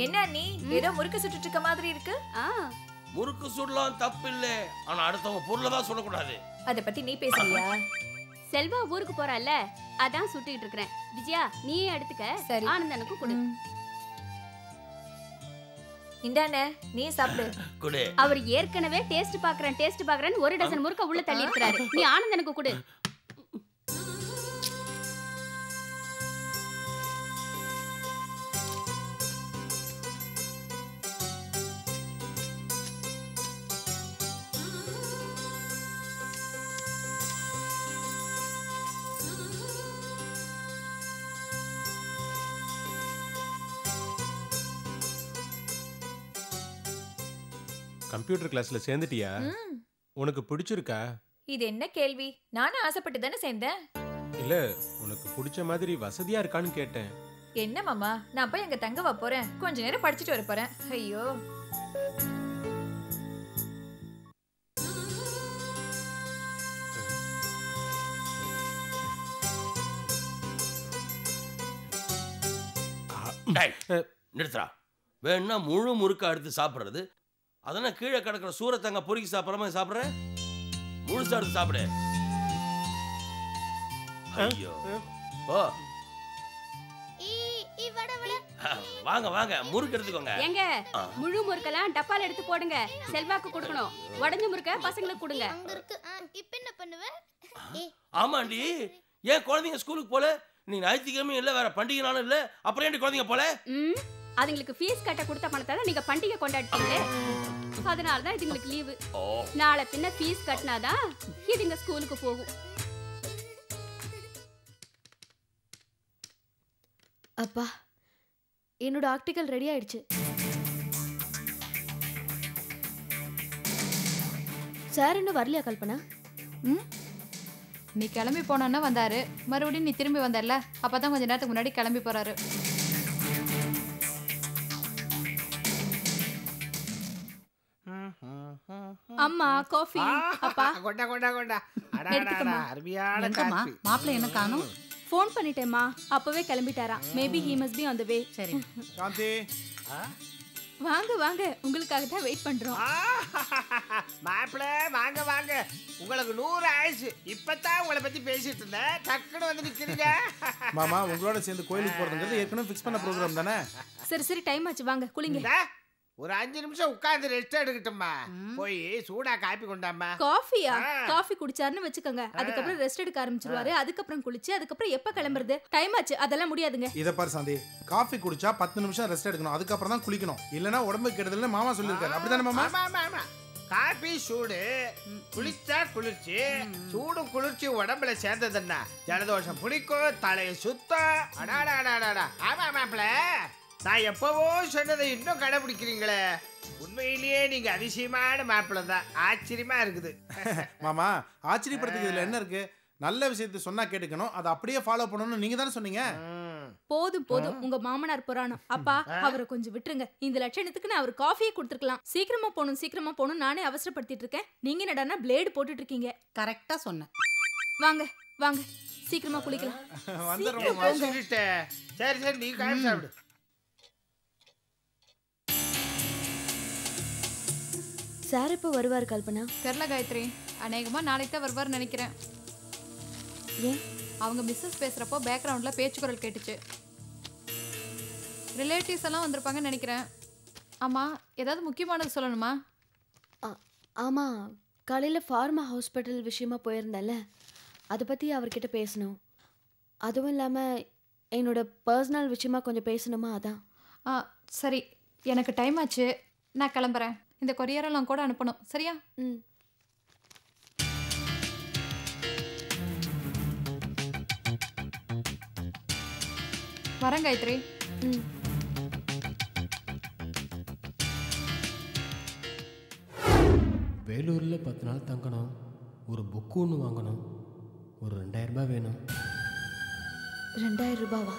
என்ன நீ ஏதோ முறுக்கு சுட்டுட்டு இருக்க மாதிரி இருக்கு? முறுக்கு சுடலாம் தப்பு இல்ல, ஆனா அடுத்தவங்க பொருளை தான் சொல்லக்கூடாது. அத பத்தி நீ பேசுறியா? செல்வா ஊருக்கு போறால, அதான் சுட்டிட்டு இருக்கேன். விஜயா நீயே எடுத்துக்க. சரி. ஆனந்தனுக்கு கொடு. இந்தானே நீ சாப்பிடு. கொடு. அவர் ஏற்கனவே டேஸ்ட் பாக்குறேன்னு ஒரு டசன் முறுக்க உள்ள தள்ளி இருக்கிறாரு. நீ ஆனந்தனுக்கு கொடு. கம்ப்யூட்டர் கிளாஸ்ல சேர்ந்துட்டியா? உனக்கு பிடிச்சிருக்கா? இது என்ன கேள்வி? நானும் ஆசைப்பட்டு தானே சேர்ந்தேன். இல்ல உனக்கு பிடிச்ச மாதிரி வசதியா இருக்கான்னு கேட்டேன். என்ன மாமா, நான் போய் அங்க தங்க வா போறேன். கொஞ்ச நேரம் படிச்சுட்டு வர போறேன். ஐயோ, நிறுத்துறா. வேணா முழு முறுக்கா எடுத்து சாப்பிடுறது, அதெல்லாம் கீழே கிடக்கிற சூரத்தங்க பொறுக்கி சாப்பிடாம சாப்பிடுற. முழுசா எடுத்து சாப்பிடு. ஐயோ ஓ, வாங்க வாங்க முறுக்கு எடுத்துக்கோங்க. எங்க முழு முறுக்கெல்லாம் டப்பால எடுத்து போடுங்க. செல்வாக்கு கொடுக்கணும். உடைஞ்ச முறுக்க பசங்களுக்கு கொடுங்க. இப்ப என்ன பண்ணுவ? ஆமாண்டி, ஏன் குழந்தைங்க ஸ்கூலுக்கு போல? நீ ஞாயிற்றுக்கிழமையும் இல்ல, வேற பண்டிகை நாளும் இல்ல, அப்புறம் ஏன் குழந்தைங்க போல? அதுங்களுக்கு ஃபீஸ் கட்ட கொடுத்த பணத்தால நீங்க பண்டிகை கொண்டாடுறீங்களே, அதனால தான் இதுங்களுக்கு லீவு. நாளை பின்ன ஃபீஸ் கட்டினாதான் இதுங்க ஸ்கூலுக்கு போகும். அப்பா, என்னோட ஆர்டிகல் ரெடி ஆயிடுச்சு. சார் இன்னும் வரலையா கல்பனா? நீ கிளம்பி போனோன்னா வந்தாரு, மறுபடியும் நீ திரும்பி வந்தல, அப்பதான் கொஞ்ச நேரத்துக்கு முன்னாடி கிளம்பி போறாரு. அம்மா காஃபி. அப்பா கொண்டா கொண்டா கொண்டா. அடடா அருமையான காஃபி. மாப்பிள்ளை என்ன காணோம்? ஃபோன் பண்ணிட்டேம்மா, அப்பவே கிளம்பிட்டாரா. Maybe he must be on the way. சரி சாந்தி, வாங்க வாங்க, உங்களுக்காக தான் வெயிட் பண்றோம். மாப்பிள்ளை வாங்க வாங்க, உங்களுக்கு 100 ஆயுசு. இப்பதான் உங்களை பத்தி பேசிட்டு இருந்தேன், டக்குன்னு வந்து நிக்கிறீங்க. மாமா உங்களோட சேர்ந்து கோயிலுக்கு போறதுங்கிறது ஏற்கனவே ஃபிக்ஸ் பண்ண ப்ரோக்ராம் தானே? சரி சரி, டைம் ஆச்சு, வாங்க குளிங்க. ஒரு 5 நிமிஷம் உட்கார்ந்து ரெஸ்ட் எடுக்கட்டும்மா. போய் சூடா காப்பி கொண்டாம்மா. காஃபியா? காஃபி குடிச்சாருன்னு வச்சுக்கோங்க, அதுக்கப்புறம் ரெஸ்ட் எடுக்க ஆரம்பிச்சிருவாரு. அதுக்கப்புறம் குளிச்சு அதுக்கப்புறம் எப்ப கிளம்புறது? டைம் ஆச்சு, அதெல்லாம் முடியாதுங்க. இத பாரு சாந்தி, காஃபி குடிச்சா 10 நிமிஷம் ரெஸ்ட் எடுக்கணும், அதுக்கப்புறம் தான் குளிக்கணும். இல்லனா உடம்புக்கு கெடுதல்னு மாமா சொல்லிருக்காரு. அப்படிதானே மாமா? ஆமா ஆமா. காபி சூடு, குளிச்சா குளிர்ச்சி. சூடும் குளிர்ச்சி உடம்புல சேர்ந்ததுன்னா ஜலதோஷம் பிடிக்கும், தலையை சுத்தம். அடாடாடாடா. ஆமா மாப்பிள்ள, நான் எப்பவோ சொன்னதை இன்னும் கடைபிடிக்கிறீங்களே. உண்மையிலேயே நீங்க அதிசயமான மாப்பிள்ள தான். ஆச்சரியமா இருக்குது. மாமா, ஆச்சரியப்படுறதுக்கு இதுல என்ன இருக்கு? நல்ல விஷயத்தை சொன்னா கேட்டுக்கணும், அதை அப்படியே ஃபாலோ பண்ணணும்னு நீங்க தானே சொன்னீங்க. போதும் போதும், உங்க மாமனார் புராணம். அப்பா, அவரை கொஞ்சம் விட்டுருங்க. இந்த லட்சணத்துக்கு நான் அவர் காஃபியே கொடுத்துருக்கலாம். சீக்கிரமா போகணும் நானே அவசரப்படுத்திட்டு இருக்கேன். நீங்க என்னடான்னா பிளேடு போட்டுட்டு இருக்கீங்க. கரெக்டா சொன்னேன். வாங்க வாங்க, சீக்கிரமா குளிக்கலாம். சரி சரி, நீ காஃபி சாப்பிடு. சார் இப்போ வருவார் கல்பனா? தெரியல காயத்ரி, அநேகமா நாளைக்கு தான் வருவார்னு நினைக்கிறேன். ஏன்? அவங்க மிஸ்ஸஸ் பேசுறப்போ பேக்ரவுண்ட்ல பேச்சு குரல் கேட்டுச்சு. ரிலேட்டிவ்ஸ் எல்லாம் வந்திருப்பாங்கன்னு நினைக்கிறேன். ஆமா, ஏதாவது முக்கியமானது சொல்லணுமா? ஆமா, காலையில ஃபார்மா ஹாஸ்பிட்டல் விஷயமா போயிருந்தேன்ல, அதை பத்தி அவர்கிட்ட பேசணும். அதுவும் இல்லாம என்னோட பர்சனல் விஷயமா கொஞ்சம் பேசணுமா, அதான். சரி, எனக்கு டைம் ஆச்சு, நான் கிளம்புறேன். இந்த கொரியரெல்லாம் கூட அனுப்பணும், சரியா? வரேன் காயத்ரி. வேலூரில் 10 நாள் தங்கணும், ஒரு புக்கு ஒன்று வாங்கணும், ஒரு 2000 ரூபாய் வேணும். 2000 ரூபாவா?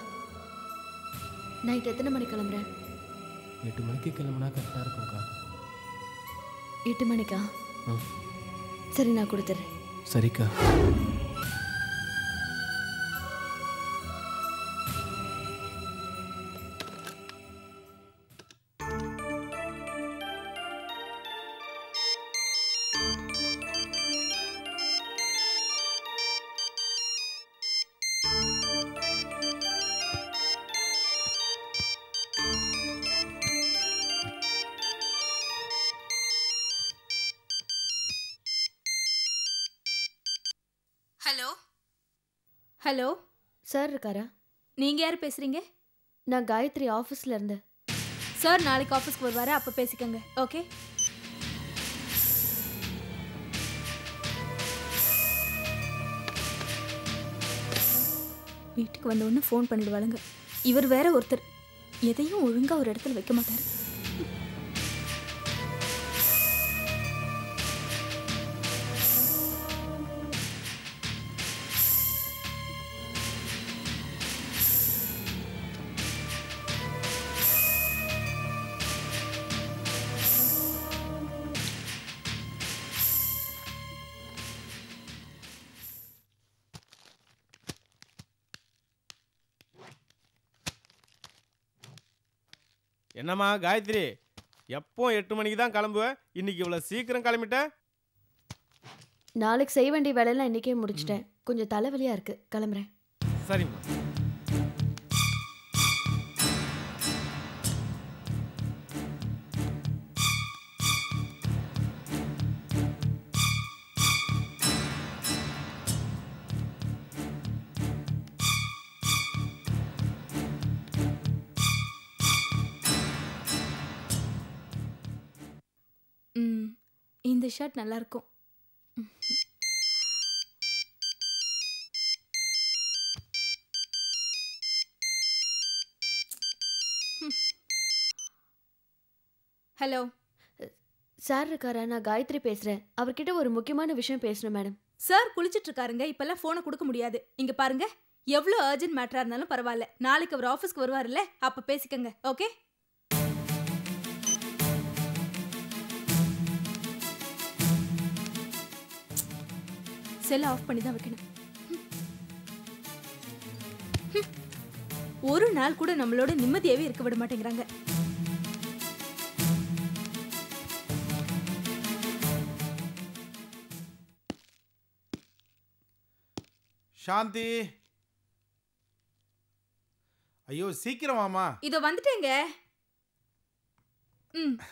நைட் எத்தனை மணிக்கு கிளம்புறேன்? 8 மணிக்கு கிளம்புனா கரெக்டாக இருக்கும்க்கா. 8 மணிக்கா? சரி, நான் கொடுத்துட்றேன். சரிக்கா. ஹலோ ஹலோ சார் இருக்காரா? நீங்க யார் பேசுறீங்க? நான் காயத்ரி ஆஃபீஸ்ல இருந்து. சார் நாளைக்கு ஆஃபீஸ்க்கு வருவாரு, அப்ப பேசிக்கங்க. ஓகே. வீட்டுக்கு வந்த உடனே ஃபோன் பண்ணிடுவாளுங்க. இவர் வேற ஒருத்தர் எதையும் ஒழுங்கா ஒரு இடத்துல வைக்க மாட்டாரு. என்னம்மா காயத்ரி, எப்போ 8 மணிக்கு தான் கிளம்புவேன், இன்னைக்கு இவ்வளோ சீக்கிரம் கிளம்பிட்ட? நாளைக்கு செய்ய வேண்டிய வேலையெல்லாம் இன்னைக்கே முடிச்சிட்டேன். கொஞ்சம் தலைவலியா இருக்கு, கிளம்புறேன். சரிம்மா. இந்த ஷர்ட் நல்லா இருக்கும். ஹலோ சார் இருக்காரா? நான் காயத்ரி பேசுறேன். அவர்கிட்ட ஒரு முக்கியமான விஷயம் பேசணும் மேடம். சார் குளிச்சிட்டு இருக்காருங்க, இப்பெல்லாம் போனை கொடுக்க முடியாது. இங்க பாருங்க, எவ்வளவு அர்ஜென்ட் மேட்டரா இருந்தாலும் பரவாயில்ல, நாளைக்கு அவர் ஆபீஸ்க்கு வருவாருல்ல, அப்ப பேசிக்கங்க. ஓகே. செல் ஆஃப் பண்ணி தான் வைக்கணும். ஒரு நாள் கூட நம்மளோட நிம்மதியாவே இருக்க விட மாட்டேங்கிறாங்க. சாந்தி, ஐயோ சீக்கிரம் வாமா. இதோ வந்துட்டேங்க.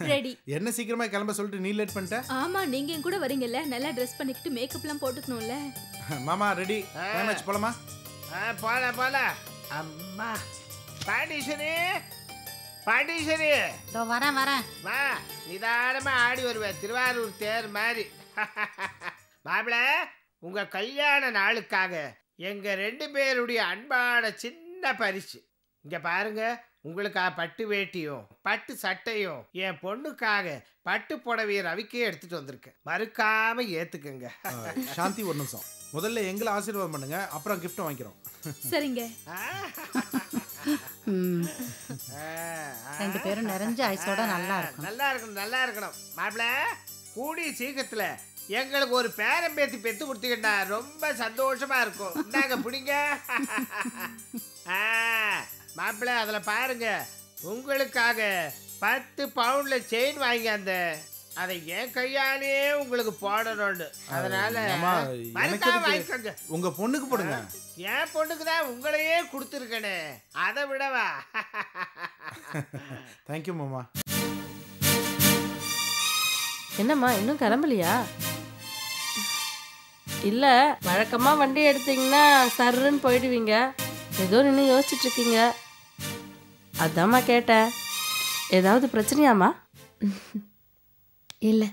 ரெடி. என்ன சீக்கிரமா கிளம்ப சொல்லிட்டு நீ லேட் பண்ணிட்ட? ஆமா, நீங்க என் கூட வரீங்கல்ல, நல்லா ட்ரெஸ் பண்ணிக்கிட்டு மேக்கப்லாம் போட்டுக்கணும்ல. மாமா ரெடி. டைம் ஆச்சு, போலாமா? போல. அம்மா பாண்டீஸ்வரி, பாண்டீஸ்வரி. இதோ வரேன். வா, நிதானமா ஆடி வருவேன், திருவாரூர் தேர் மாதிரி. மாப்பிள, உங்க கல்யாண நாளுக்காக எங்க 2 பேருடைய அன்பான சின்ன பரிசு. இங்க பாருங்க, உங்களுக்காக பட்டு வேட்டியும் பட்டு சட்டையும், என் பொண்ணுக்காக பட்டு புடவையை ரவிக்கே எடுத்துட்டு வந்திருக்கேன். மறுக்காம ஏத்துக்குங்க. சாந்தி ஒரு நிமிஷம், முதல்ல எங்களை ஆசீர்வாதம் பண்ணுங்க, அப்புறம் கிஃப்ட் வாங்கிக்கிறோம். சரிங்க. 2 பேரும் நிறைஞ்ச ஐஸோட நல்லா இருக்கணும். மாப்பிள, கூடி சீக்கிரத்துல எங்களுக்கு ஒரு பேரம்பேத்தி பெத்து கொடுத்தீங்கன்னா ரொம்ப சந்தோஷமா இருக்கும். இந்தாங்க பிடிங்க. மாப்பிள்ள, அதுல பாருங்க, உங்களுக்காக 10 பவுண்ட்ல செயின் வாங்கி அந்த அதை என் கையாலே உங்களுக்கு போடணும்னு. அதனால வாங்கிக்கோங்க. உங்க பொண்ணுக்கு போடுங்க. என் பொண்ணுக்கு தான் உங்களையே கொடுத்துருக்கனே, அதை விடவா? தேங்க்யூ மாமா. என்னம்மா இன்னும் கிளம்பலையா? இல்லை, வழக்கமாக வண்டி எடுத்தீங்கன்னா சர்ன்னு போயிடுவீங்க. ஏதோ நின்று யோசிச்சுட்டு இருக்கீங்க, அதாம்மா கேட்டேன். ஏதாவது பிரச்சனையாம்மா? இல்லை.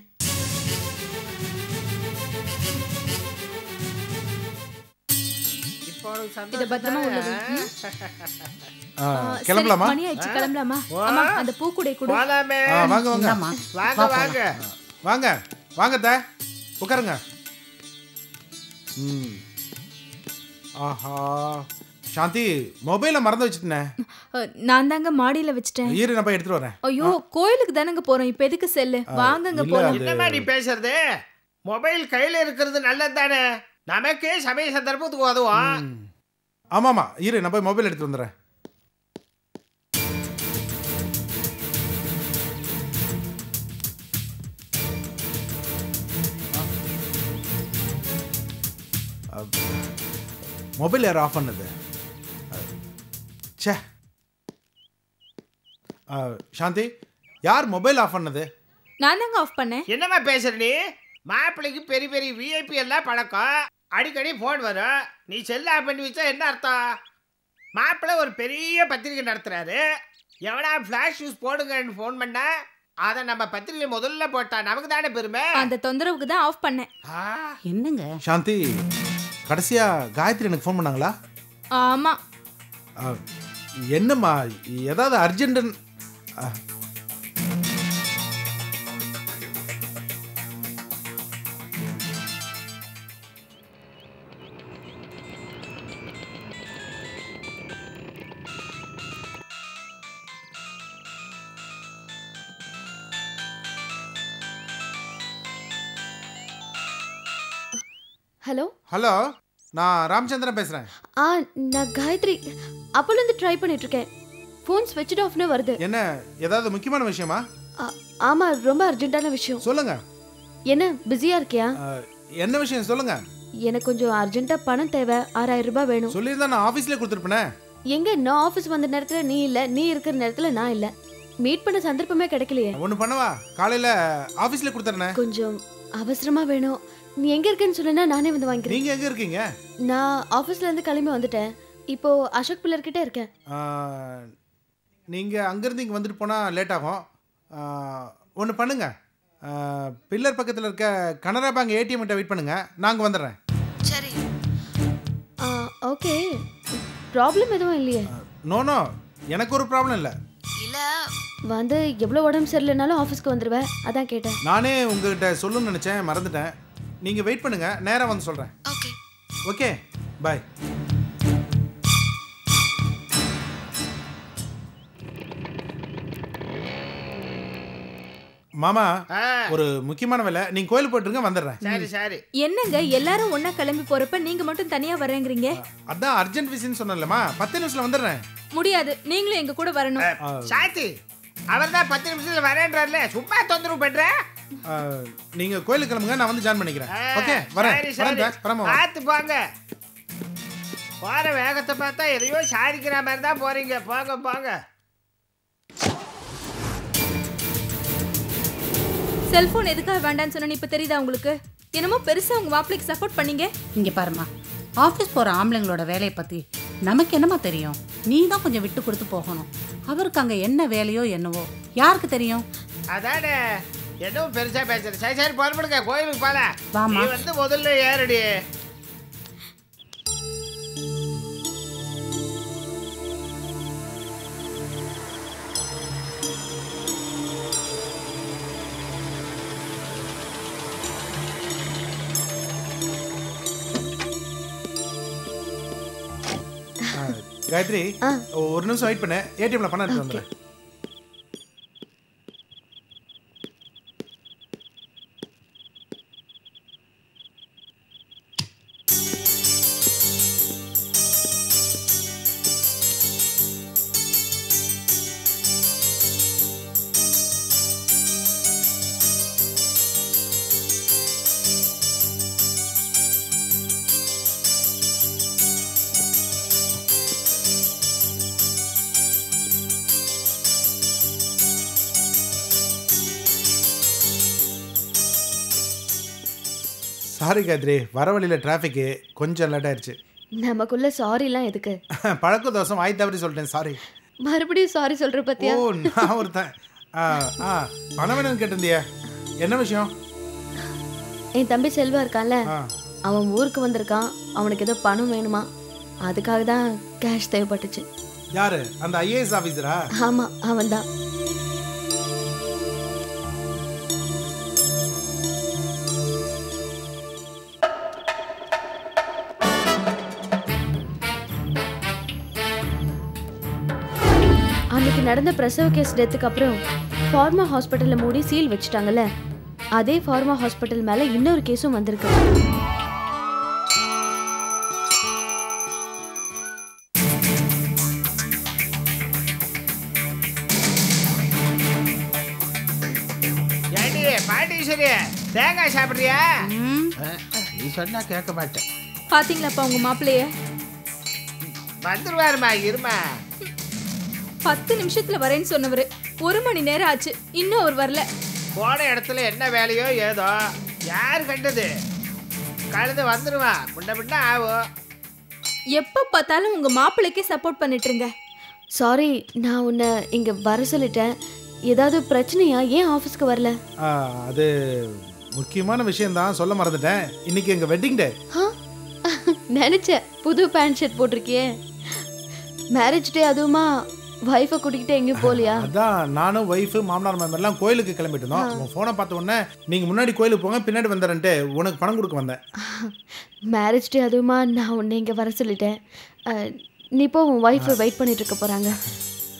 இத பத்திரமா உள்ளது. கிளம்பலாமா? மணி ஆயிடுச்சு, கிளம்பலாமா? அம்மா, அந்த பூக்குடை கொடு. போலாமே. வாங்க வாங்க வாங்க தே, உட்காருங்க. ஆஹா, சாந்தி மொபைலை மறந்து வச்சுட்டேன். நான் தாங்க மாடியில வச்சுட்டேன். இரு, நான் போய் எடுத்துட்டு வரேன். ஐயோ, கோயிலுக்கு தானங்க போறோம், இப்ப எதுக்கு செல்லு? வாங்கங்க போலாம். என்னமா நீ பேசுறது? மொபைல் கையில இருக்கிறது நல்லது தானே, நமக்கே சமய சந்தர்ப்பத்துக்கு உதவும். ஆமாமா, இரு, நான் போய் மொபைல் எடுத்து வந்துடுறேன். மொபைல் யார் ஆஃப் பண்ணது? சே, சாந்தி, யார் மொபைல் ஆஃப் பண்ணது? நான் தாங்க ஆஃப் பண்ணேன். என்னமா பேசுற நீ? மாப்பிள்ளைக்கு பெரிய பெரிய விஐபி எல்லாம் பழக்கம், அடிக்கடி ஃபோன் வரும். நீ செல்லா பண்ணி வச்சா என்ன அர்த்தம்? மாப்பிள்ளை ஒரு பெரிய பத்திரிக்கை நடத்துறாரு. எவனா ஃப்ளாஷ் நியூஸ் போடுங்கன்னு ஃபோன் பண்ணா அதை நம்ம பத்திரிக்கை முதல்ல போட்டா நமக்கு தானே பெருமை. அந்த தொந்தரவுக்கு தான் ஆஃப் பண்ணேன். என்னங்க சாந்தி, கடைசியா காயத்ரி எனக்கு ஃபோன் பண்ணாங்களா? ஆமா. என்னம்மா, ஏதாவது அர்ஜென்ட்? ஹலோ ஹலோ, நான் ராமச்சந்திரன் பேசுறேன். நான் காயத்ரி. அப்போலேருந்து ட்ரை பண்ணிட்டு இருக்கேன். ஃபோன் ஸ்விட்ச் ஆஃப்னு வருது. என்ன, ஏதாவது முக்கியமான விஷயமா? ஆமா, ரொம்ப அர்ஜென்ட்டான விஷயம். சொல்லுங்க. என்ன பிஸியா இருக்கியா? என்ன விஷயம் சொல்லுங்க. எனக்கு கொஞ்சம் அர்ஜென்ட்டா பணம் தேவை. 6000 ரூபாய் வேணும். சொல்லியிருந்தா நான் ஆஃபீஸ்ல கொடுத்துருப்பேனே. எங்க, நான் ஆஃபீஸ் வந்த நேரத்துல நீ இல்ல, நீ இருக்கிற நேரத்துல நான் இல்ல. மீட் பண்ண சந்தர்ப்பமே கிடைக்கலையே. ஒன்று பண்ணவா, காலையில ஆஃபீஸ்ல கொடுத்துறேன். கொஞ்சம் அவசரமா வேணும். நீ எங்க இருக்கேன்னு சொல்லுனா நானே வந்து வாங்கிக்கிறேன். நீங்க எங்க இருக்கீங்க? நான் ஆஃபீஸ்ல இருந்து கிளம்பி வந்துட்டேன். இப்போ அசோக் பில்லர் கிட்ட இருக்கேன். நீங்க அங்கிருந்து இங்க வந்துட்டு போனா லேட் ஆகும். ஒன்று பண்ணுங்க, பில்லர் பக்கத்தில் இருக்க கனரா பேங்க் ஏடிஎம் கிட்ட வெயிட் பண்ணுங்க, நாங்கள் வந்துடுறேன். சரி. ஓகே, ப்ராப்ளம் எதுவும் இல்லையே? நோ, எனக்கு ஒரு ப்ராப்ளம் இல்லை. இல்லை, வந்து எவ்வளோ உடம்பு சரியில்லைனாலும் ஆஃபீஸ்க்கு வந்துடுவேன், அதான் கேட்டேன். நானே உங்ககிட்ட சொல்லணும்னு நினச்சேன், மறந்துட்டேன். நீங்கள் வெயிட் பண்ணுங்க, நேராக வந்து சொல்கிறேன். ஓகே ஓகே, பாய். மாமா, ஒரு முக்கியமான வேலை, நீங்க கோயிலுக்கு போயிட்டுருங்க, வந்துடுறேன். சரி சரி. என்னங்க எல்லாரும் ஒண்ணா கிளம்பி போறப்ப நீங்க மட்டும் தனியா வரேங்கறீங்க? அதான் அர்ஜென்ட் விஷயம் சொன்னேன்லமா, 10 நிமிஷத்துல வந்துடுறேன். முடியாது, நீங்களும் எங்க கூட வரணும். சாந்தி, அவர் தான் 10 நிமிஷத்துல வரேன்றார்ல, சும்மா தொந்தரவு பண்ற. நீங்க கோயிலுக்கு கிளம்புங்க, நான் வந்து ஜாயின் பண்ணிக்கிறேன். ஓகே, வரேன். பார்த்து போங்க. போற வேகத்தை பார்த்தா எதையோ சாதிக்கிற மாதிரி தான் போறீங்க. போங்க போங்க. செல்போன் எதுக்காக வேண்டாம்னு சொன்னேன்னு இப்ப தெரியுதா உங்களுக்கு? என்னமோ பெருசா உங்க மாப்பிளைக்கு சப்போர்ட் பண்ணீங்க. இங்க பாருமா, ஆஃபீஸ் போற ஆம்பளைங்களோட வேலையை பத்தி நமக்கு என்னமா தெரியும்? நீ தான் கொஞ்சம் விட்டு கொடுத்து போகணும். அவருக்கு அங்க என்ன வேலையோ என்னவோ யாருக்கு தெரியும்? அதானே, எதுவும் பெருசா பேசுற. சரி சரி, புறப்படுங்க, கோயிலுக்கு போல. நீ வந்து முதல்ல ஏறடி. காயத்ரி, ஒரு நிமிஷம் வெயிட் பண்ணு, ஏடிஎம்ல பணம் எடுத்து வந்துடுறேன். சாரி காயத்ரி, வர வழியில் டிராஃபிக்கு கொஞ்சம் லேட் ஆயிடுச்சு. நமக்குள்ள சாரிலாம் எதுக்கு? பழக்க தோசம் வாய் தவறி சொல்லிட்டேன், சாரி. மறுபடியும் சாரி சொல்ற பத்தியா? ஓ, நான் ஒருத்தன். பணம் வேணும்னு கேட்டிருந்தியா, என்ன விஷயம்? என் தம்பி செல்வா இருக்கான்ல, அவன் ஊருக்கு வந்திருக்கான். அவனுக்கு ஏதோ பணம் வேணுமா, அதுக்காக தான் கேஷ் தேவைப்பட்டுச்சு. யாரு, அந்த ஐஏஎஸ் ஆஃபீஸரா? ஆமா, அவன் தான். அன்னைக்கு நடந்த பிரசவ கேஸ் டெத்துக்கு அப்புறம் ஃபார்மா ஹாஸ்பிட்டலில் மூடி சீல் வச்சுட்டாங்கல்ல, அதே ஃபார்மா ஹாஸ்பிட்டல் மேலே இன்னொரு கேஸும் வந்திருக்கு. தேங்காய் சாப்பிடுறியா? நீ சொன்னா கேட்க மாட்டேன். பாத்தீங்களாப்பா உங்க மாப்பிள்ளைய? வந்துருவாருமா, இருமா. 10 நிமிஷத்துல வரேன்னு சொன்னவரு 1 மணி நேரம் ஆச்சு, இன்னும் அவர் வரல. போன இடத்துல என்ன வேலையோ ஏதோ, யார் கண்டது? கழுது வந்துருவான் முன்ன பின்ன ஆகும். எப்ப பார்த்தாலும் உங்க மாப்பிள்ளைக்கே சப்போர்ட் பண்ணிட்டு இருங்க. சாரி, நான் உன்னை இங்கே வர சொல்லிட்டேன். ஏதாவது பிரச்சனையா? ஏன் ஆஃபீஸ்க்கு வரல? அது முக்கியமான விஷயம்தான், சொல்ல மறந்துட்டேன். இன்னைக்கு எங்கள் வெட்டிங் டே. நினச்சேன் புது பேண்ட் ஷர்ட் போட்டிருக்கியே. மேரேஜ் டே, அதுவுமா ஒய்ஃபை கூட்டிக்கிட்டு எங்கேயும் போகலையா? அதான் நானும் ஒய்ஃபு மாமனார் மாமெல்லாம் கோயிலுக்கு கிளம்பிட்டு இருந்தோம். உன் ஃபோனை பார்த்த உடனே நீங்கள் முன்னாடி கோயிலுக்கு போங்க, பின்னாடி வந்துடுறேன்ட்டு உனக்கு பணம் கொடுக்க வந்தேன். மேரேஜ் டே, அதுவுமா நான் உன்னை இங்கே வர சொல்லிட்டேன். நீ இப்போ உன் ஒய்ஃபை வெயிட் பண்ணிட்டு இருக்க போகிறாங்க.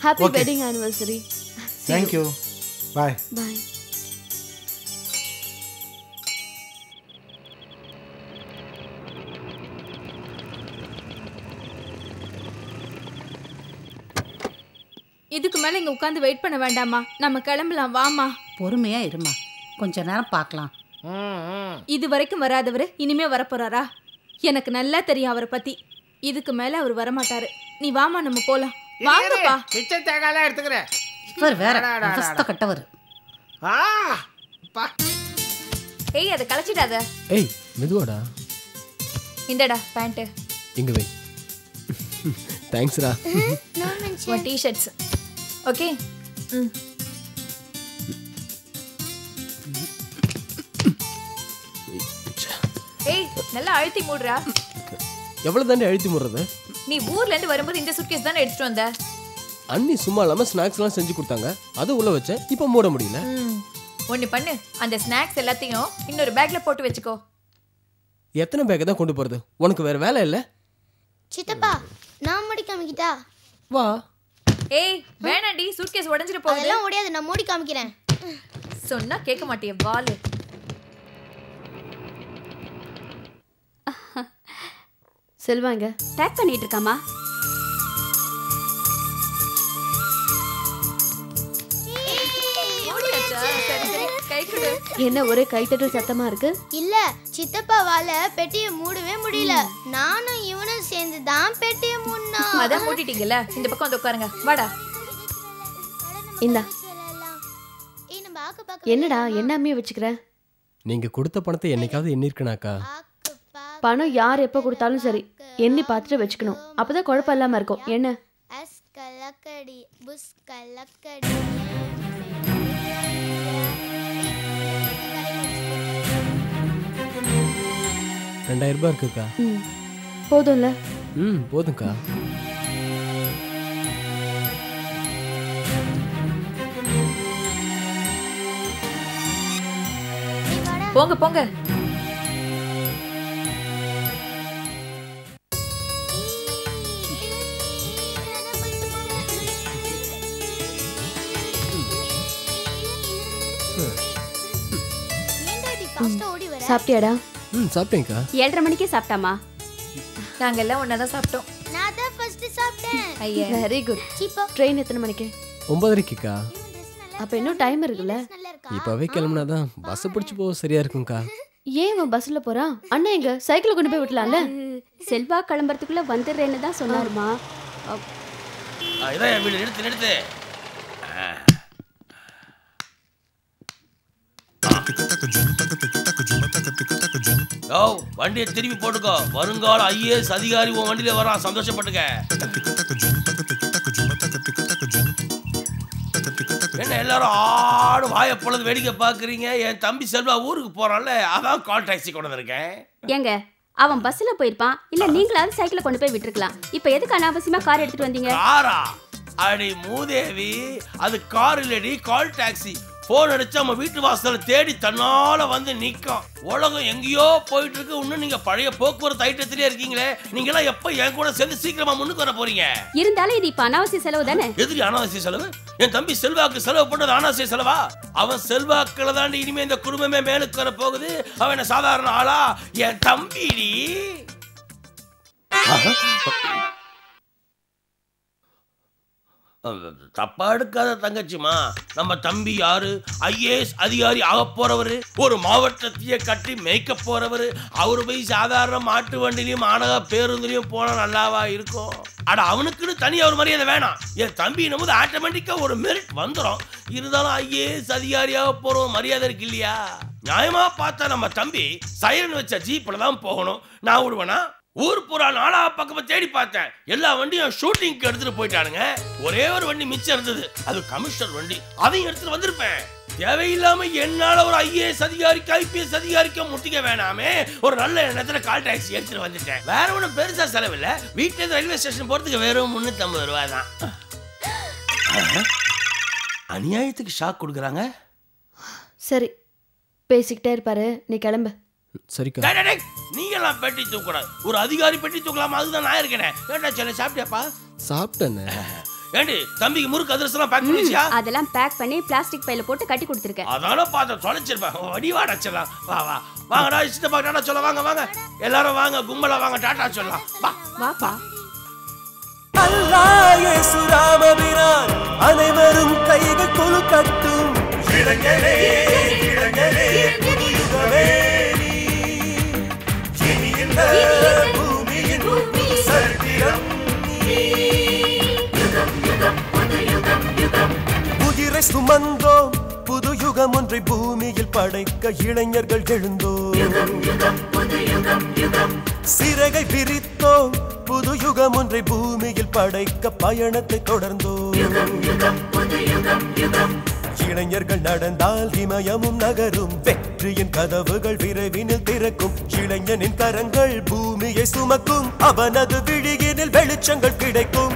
Happy wedding anniversary. தேங்க்யூ. பாய். பாய். இதுக்கு மேல இங்க உட்கார்ந்து வெயிட் பண்ண வேண்டாமா? நம்ம கிளம்பலாம், வாமா. பொறுமையா இருமா, கொஞ்ச நேரம் பார்க்கலாம். இது வரைக்கும் வராதவர் இனிமே வரப்போறாரா? எனக்கு நல்லா தெரியும் அவரை பத்தி. இதுக்கு மேல அவர் வரமாட்டாரு. நீ வாமா, நம்ம போலாம். வாங்கப்பா. பிச்சை தேங்காய்லாம் எடுத்துக்கிறேன். இவர் வேற அவஸ்தை கட்டவர். ஏய், அதை கலைச்சிடாத. ஏய் மெதுவாடா. இந்தடா பேண்ட். இங்க வை. தேங்க்ஸ்டா. உன் டி-ஷர்ட்ஸ். ஓகே. ஏய், நல்லா அழுத்தி மூடுறா. எவ்வளவு தாண்டி அழுத்தி முடுறது? நீ ஊர்ல இருந்து வரும்போது இந்த சூட்கேஸ் தானே எடுத்துட்டு வந்த. அண்ணி சும்மா இல்லாம ஸ்நாக்ஸ் எல்லாம் செஞ்சு கொடுத்தாங்க, அதை உள்ள வச்சேன். இப்போ மூட முடியல. ஒண்ணு பண்ணு, அந்த ஸ்நாக்ஸ் எல்லாத்தையும் இன்னொரு பேக்ல போட்டு வச்சுக்கோ. எத்தனை பேக் தான் கொண்டு போறது? உனக்கு வேற வேலை இல்ல? சித்தப்பா, நான் மூடி காமிக்கிட்டா? வா. ஏய் வேணாண்டி, சூட்கேஸ் உடைஞ்சிர போகுது. அதெல்லாம் முடியாது, நான் மூடி காமிக்கிறேன். சொன்னா கேட்க மாட்டியே வாளு. செல்வாங்க பேக் பண்ணிட்டு இருக்காமா? என்ன ஒரே கைத்தட்டல் சத்தமா இருக்கு? இல்ல, சித்தப்பாவால பெட்டியை மூடவே முடியல. நானும் இவனும் சேர்ந்து தான் பெட்டியை மூடணும். அதான் மூடிட்டீங்கல்ல, இந்த பக்கம் வந்து உட்காருங்க. வாடா. இந்தா. என்னடா எண்ணாமே வச்சுக்கிற? நீங்க கொடுத்த பணத்தை என்னைக்காவது எண்ணிருக்கனாக்கா? பணம் யார் எப்போ கொடுத்தாலும் சரி, எண்ணி பார்த்துட்டு வச்சுக்கணும். அப்பதான் குழப்பம் இல்லாம இருக்கும். என்ன? கலக்கடி புஸ் கலக்கடி. 2000 ரூபாய் இருக்குக்கா. போதும்ல? போதும்க்கா. போங்க போங்க. சாப்பிட்டியாடா? சாப்பிட்டேன்க்கா. 7:30 மணிக்கே சாப்பிட்டாமா? நாங்க எல்லாம் ஒண்ணாதான் சாப்பிட்டோம். நான் தான் ஃபர்ஸ்ட் சாப்பிட்டேன். ஐயா வெரி குட். ட்ரெயின் எத்தனை மணிக்கு? 9:30க்கா. அப்ப இன்னும் டைம் இருக்குல்ல? இப்பவே கிளம்புனாதான் பஸ் பிடிச்சு போக சரியா இருக்கும்க்கா. ஏன் அவன் பஸ்ல போறான்? அண்ணா எங்க சைக்கிள் கொண்டு போய் விட்டலாம்ல? செல்வா கிளம்புறதுக்குள்ள வந்துடுறேன்னு தான் சொன்னாருமா. இதான் வீடு. நிறுத்து நிறுத்து. வண்டியை திரும்பி போட்டுக்கோ. வருங்கால IAS அதிகாரி உன் வண்டியில வரான், சந்தோஷப்பட்டுக்க. என்ன எல்லாரும் ஆடு வாயை பொழுது வேடிக்கை பாக்குறீங்க? என் தம்பி செல்வா ஊருக்கு போறான்ல, அதான் கால் டாக்ஸி கொண்டு வந்திருக்கேன். ஏங்க, அவன் பஸ்ல போயிருப்பான், இல்ல நீங்களாவது சைக்கிளை கொண்டு போய் விட்டுருக்கலாம். இப்ப எதுக்கு அனாவசியமா கார் எடுத்துட்டு வந்தீங்க? காரா? அடி மூதேவி, அது கார் இல்லடி, கால் டாக்ஸி. போன் அடிச்சு நம்ம வீட்டு வாசல தேடி தன்னால வந்து நிக்கும். உலகம் எங்கேயோ போயிட்டு இருக்கு, இன்னும் நீங்க பழைய போக்குவரத்து ஐட்டத்திலே இருக்கீங்களே. நீங்க எல்லாம் எப்ப என் கூட சேர்ந்து சீக்கிரமா முன்னுக்கு வர போறீங்க? இருந்தாலும் இது இப்ப அனாவசிய செலவு தானே? எதிரி அனாவசிய செலவு? என் தம்பி செல்வாக்கு செலவு பண்ணது அனாவசிய செலவா? அவன் செல்வாக்குல தாண்டி இனிமே இந்த குடும்பமே மேலுக்கு வர போகுது. அவன் சாதாரண ஆளா? என் தம்பிடி. தப்பா எடுக்காத தங்கச்சிமா. நம்ம தம்பி யாரு? IAS அதிகாரி ஆக போறவரு, ஒரு மாவட்டத்தையே கட்டி மேய்க்க போறவரு. அவரு போய் சாதாரண மாட்டு வண்டிலையும் மாநகர பேருந்துலையும் போனா நல்லாவா இருக்கும்? அட, அவனுக்குன்னு தனியா ஒரு மரியாதை வேணாம். என் தம்பி நம்ம ஆட்டோமேட்டிக்கா ஒரு மெரிட் வந்துடும். இருந்தாலும் IAS அதிகாரியாக போறோம், மரியாதை இருக்கு இல்லையா? நியாயமா பார்த்தா நம்ம தம்பி சைரன் வச்ச ஜீப்ல தான் போகணும். நான் விடுவேனா? ஊர் பூரா நாலா பக்கமா தேடி பார்த்தேன். எல்லா வண்டியும் ஷூட்டிங்க்கு எடுத்துட்டு போயிட்டானுங்க. ஒரே ஒரு வண்டி மிச்சம் இருந்தது, அது கமிஷனர் வண்டி. அதையும் எடுத்துட்டு வந்திருப்பேன். தேவையில்லாம என்னால ஒரு ஐஏஎஸ் அதிகாரிக்கு ஐபிஎஸ் அதிகாரிக்கு முட்டிக்க வேணாமே, ஒரு நல்ல எண்ணத்துல கால் டாக்ஸி எடுத்துட்டு வந்துட்டேன். வேற ஒன்றும் பெருசா செலவில்ல. வீட்டுல இருந்து ரயில்வே ஸ்டேஷன் போறதுக்கு வெறும் 350 ரூபாய் தான். அநியாயத்துக்கு ஷாக் கொடுக்குறாங்க. சரி, பேசிக்கிட்டே இருப்பாரு, நீ கிளம்பு. சரிக்கா. நீங்க எல்லாம் பெட்டி தூக்கூடாது. ஒரு அதிகாரி பெட்டி தூக்கலாமா? அதுதான் நான் இருக்கேன். ஏண்டா செல்ல சாப்பிட்டியாப்பா? சாப்பிட்டேன்னு. ஏண்டி தம்பிக்கு முறுக்கு அதிரசம் பேக் பண்ணிச்சியா? அதெல்லாம் பேக் பண்ணி பிளாஸ்டிக் பையில போட்டு கட்டி கொடுத்துருக்கேன். அதான பார்த்து தொலைச்சிருப்பேன். வடிவாடா செல்லாம். வா வா வாங்கடா, சித்தப்பா டாடா சொல்ல. வாங்க வாங்க எல்லாரும் வாங்க, கும்பலா வாங்க, டாடா சொல்லலாம். வா வாப்பா. அல்லாஹ் இயேசு ராமபிரான் அனைவரும் கைகள் குலுக்கட்டும். இளைஞரே இளைஞரே புதுயுகமே நீ, இந்த பூமியின் சரித்திரம் நீ. யுகம் யுகம் புது யுகம் யுகம். உயிரை சுமந்தோம், புது யுகம் ஒன்றை பூமியில் படைக்க இளைஞர்கள் எழுந்தோம். யுகம் யுகம் புது யுகம் யுகம். சிறகை விரித்தோம், புது யுகம் ஒன்றை பூமியில் படைக்க பயணத்தை தொடர்ந்தோம். யுகம் யுகம் புது யுகம் யுகம். இளைஞர்கள் நடந்தால் இமயமும் நகரும், வெற்றியின் கதவுகள் விரைவினில் திறக்கும். இளைஞனின் கரங்கள் பூமியை சுமக்கும், அவனது விழியினில் வெளிச்சங்கள் கிடைக்கும்.